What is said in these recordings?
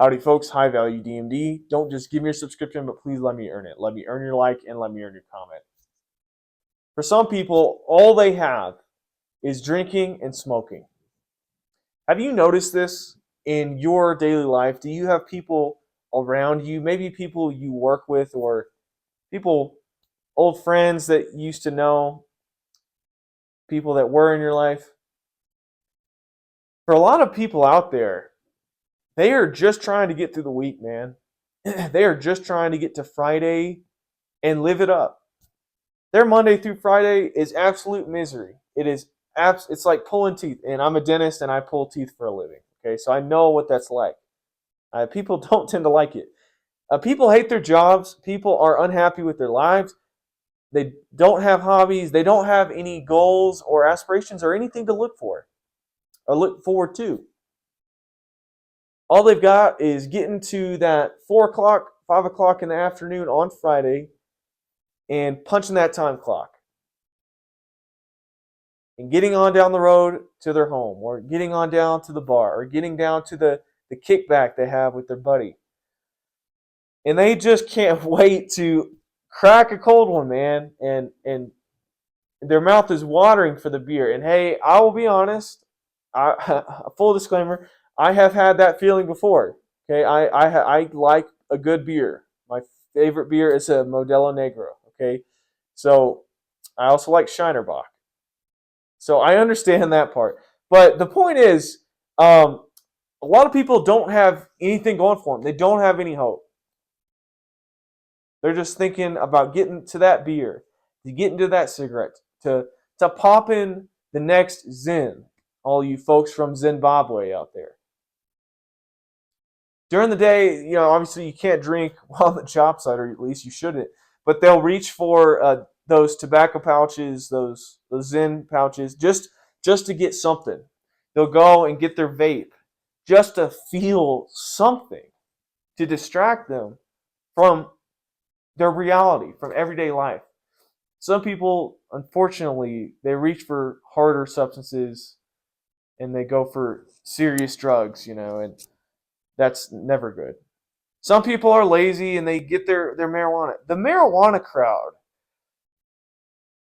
Howdy, folks. High Value DMD. Don't just give me your subscription, but please let me earn it. Let me earn your like and let me earn your comment. For some people, all they have is drinking and smoking. Have you noticed this in your daily life? Do you have people around you, maybe people you work with or people, old friends that you used to know, people that were in your life? For a lot of people out there, they are just trying to get through the week, man. They are just trying to get to Friday and live it up. Their Monday through Friday is absolute misery. It's like pulling teeth. And I'm a dentist and I pull teeth for a living. Okay, so I know what that's like. People don't tend to like it. People hate their jobs. People are unhappy with their lives. They don't have hobbies. They don't have any goals or aspirations or anything to look for or look forward to. All they've got is getting to that 4 o'clock, 5 o'clock in the afternoon on Friday and punching that time clock and getting on down the road to their home or getting on down to the bar or getting down to the kickback they have with their buddy. And they just can't wait to crack a cold one, man. And their mouth is watering for the beer. And hey, I will be honest, full disclaimer, I have had that feeling before. Okay, I like a good beer. My favorite beer is a Modelo Negro. Okay, so I also like Shinerbach. So I understand that part. But the point is, a lot of people don't have anything going for them. They don't have any hope. They're just thinking about getting to that beer, to get into that cigarette, to pop in the next Zen. All you folks from Zimbabwe out there. During the day, obviously you can't drink while on the job site, or at least you shouldn't. But they'll reach for those tobacco pouches, those Zen pouches, just to get something. They'll go and get their vape just to feel something to distract them from their reality, from everyday life. Some people, unfortunately, they reach for harder substances and they go for serious drugs, and that's never good. Some people are lazy and they get their marijuana. The marijuana crowd,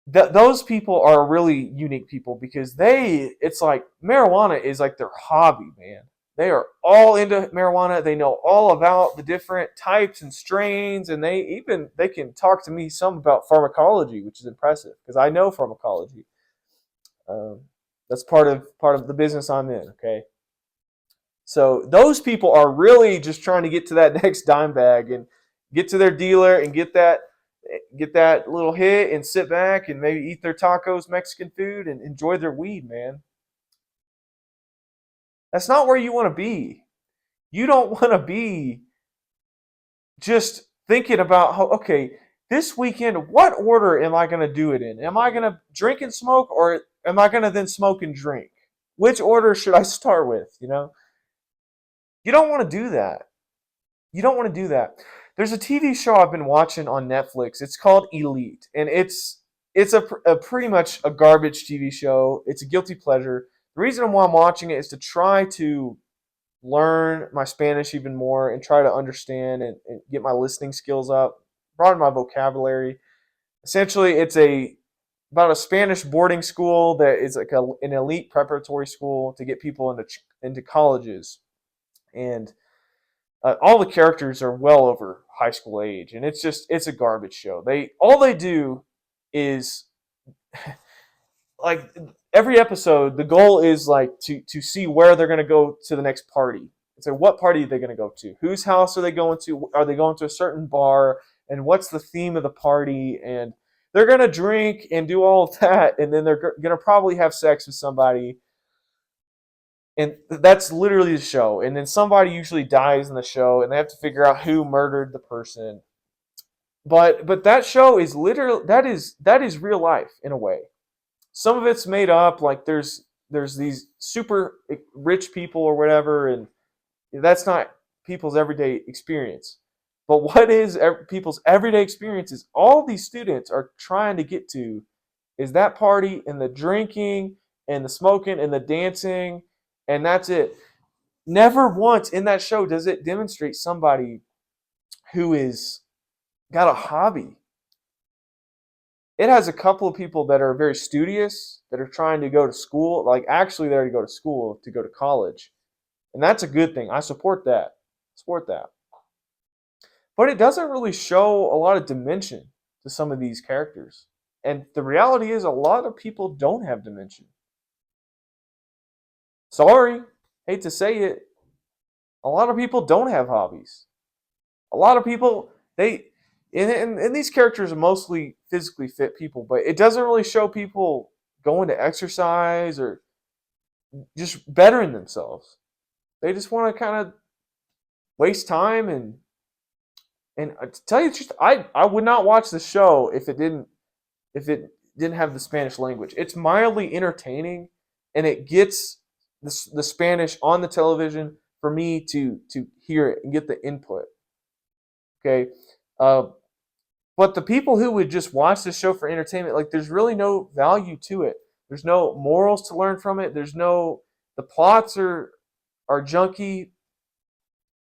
those people are really unique people because it's like marijuana is like their hobby, man. They are all into marijuana. They know all about the different types and strains, and they can talk to me some about pharmacology, which is impressive because I know pharmacology. That's part of the business I'm in. Okay, so those people are really just trying to get to that next dime bag and get to their dealer and get that little hit and sit back and maybe eat their tacos, Mexican food, and enjoy their weed, man. That's not where you want to be. You don't want to be just thinking about okay, this weekend, what order am I going to do it in? Am I going to drink and smoke, or am I going to then smoke and drink? Which order should I start with? You don't want to do that. You don't want to do that. There's a TV show I've been watching on Netflix. It's called Elite, and it's a pretty much a garbage TV show. It's a guilty pleasure. The reason why I'm watching it is to try to learn my Spanish even more and try to understand and get my listening skills up, broaden my vocabulary. Essentially, it's about a Spanish boarding school that is like an elite preparatory school to get people into colleges, and all the characters are well over high school age, and it's a garbage show. All they do is like every episode, the goal is like to see where they're going to go to the next party. So what party are they going to go to? Whose house are they going to? Are they going to a certain bar? And what's the theme of the party? And they're going to drink and do all of that, and then they're going to probably have sex with somebody. And that's literally the show. And then somebody usually dies in the show, and they have to figure out who murdered the person. But that show is literally that is real life in a way. Some of it's made up, like there's these super rich people or whatever, and that's not people's everyday experience. But what is people's everyday experience is all these students are trying to get to is that party and the drinking and the smoking and the dancing, and that's it. never once in that show does it demonstrate somebody who is got a hobby. It has a couple of people that are very studious, that are trying to go to school, like actually there to go to school, to go to college. And that's a good thing. I support that. Support that. But it doesn't really show a lot of dimension to some of these characters. And the reality is, a lot of people don't have dimension. Sorry, hate to say it. A lot of people don't have hobbies. A lot of people, and these characters are mostly physically fit people, but it doesn't really show people going to exercise or just bettering themselves. They just want to kind of waste time and to tell you the truth, I would not watch the show if it didn't have the Spanish language. It's mildly entertaining, and it gets the Spanish on the television for me to hear it and get the input. Okay, but the people who would just watch this show for entertainment, like there's really no value to it. There's no morals to learn from it. The plots are junky.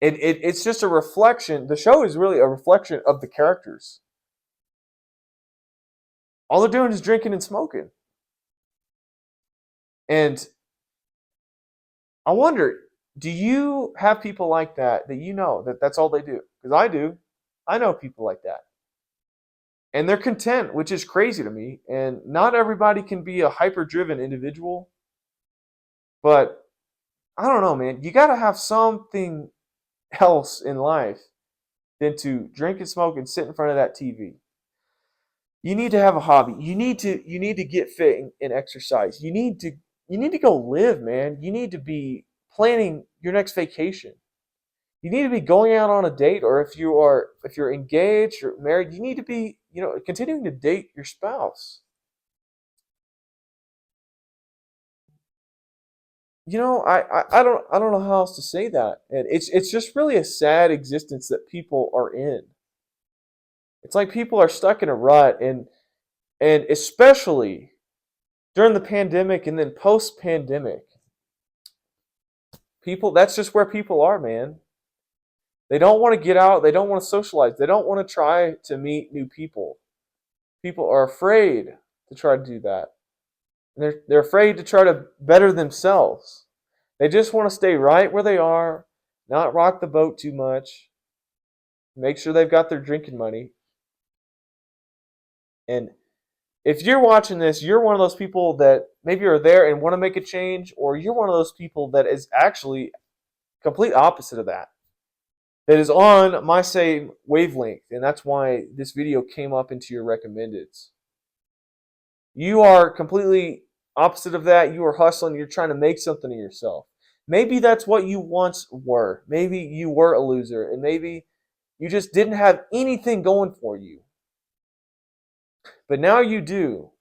It's just a reflection. The show is really a reflection of the characters. All they're doing is drinking and smoking. And I wonder, do you have people like that you know that that's all they do? Because I do. I know people like that. And they're content, which is crazy to me. And not everybody can be a hyper-driven individual. But I don't know, man. You got to have something else in life than to drink and smoke and sit in front of that TV. You need to have a hobby. You need to get fit and exercise. You need to go live, man. You need to be planning your next vacation. You need to be going out on a date, or if you're engaged or married, you need to be, continuing to date your spouse. I don't know how else to say that. And it's just really a sad existence that people are in. It's like people are stuck in a rut, and especially during the pandemic and then post pandemic, people, that's just where people are, man. They don't want to get out, they don't want to socialize, they don't want to try to meet new people. People are afraid to try to do that. And they're afraid to try to better themselves. They just want to stay right where they are, not rock the boat too much, make sure they've got their drinking money. And if you're watching this, you're one of those people that maybe are there and want to make a change, or you're one of those people that is actually complete opposite of that. That is on my same wavelength, and that's why this video came up into your recommendeds. You are completely opposite of that. You are hustling. You're trying to make something of yourself. Maybe that's what you once were. Maybe you were a loser, and maybe you just didn't have anything going for you. But now you do.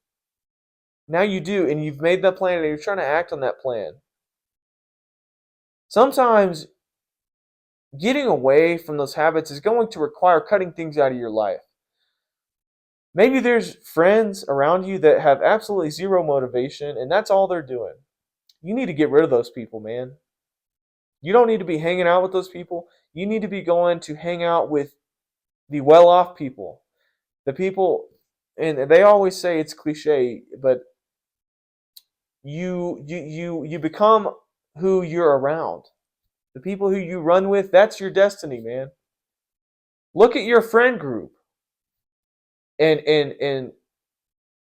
Now you do, and you've made that plan, and you're trying to act on that plan. Sometimes getting away from those habits is going to require cutting things out of your life. Maybe there's friends around you that have absolutely zero motivation, and that's all they're doing. You need to get rid of those people, man. You don't need to be hanging out with those people. You need to be going to hang out with the well-off people. The people, and they always say it's cliche, but you become who you're around. The people who you run with, that's your destiny, man. Look at your friend group and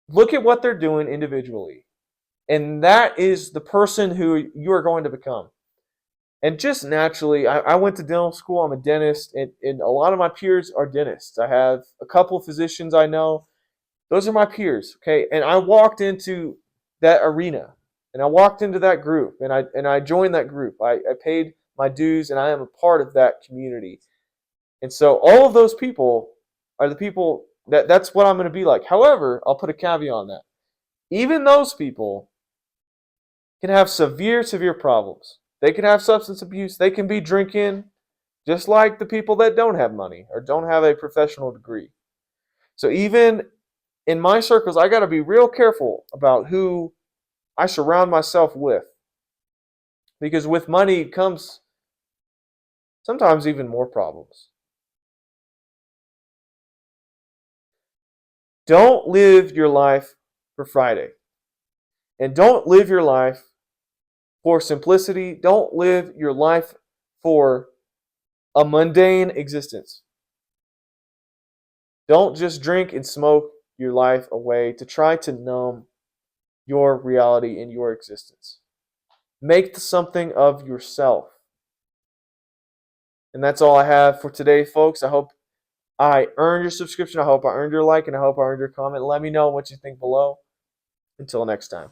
look at what they're doing individually. And that is the person who you are going to become. And just naturally, I went to dental school. I'm a dentist, and a lot of my peers are dentists. I have a couple of physicians I know. Those are my peers, okay? And I walked into that arena, and I walked into that group, and I joined that group. I paid my dues, and I am a part of that community. And so all of those people are the people that's what I'm going to be like. However, I'll put a caveat on that. Even those people can have severe problems. They can have substance abuse. They can be drinking, just like the people that don't have money or don't have a professional degree. So even in my circles, I got to be real careful about who I surround myself with. Because with money comes sometimes even more problems. Don't live your life for Friday. And don't live your life for simplicity. Don't live your life for a mundane existence. Don't just drink and smoke your life away to try to numb your reality and your existence. Make something of yourself. And that's all I have for today, folks. I hope I earned your subscription. I hope I earned your like, and I hope I earned your comment. Let me know what you think below. Until next time.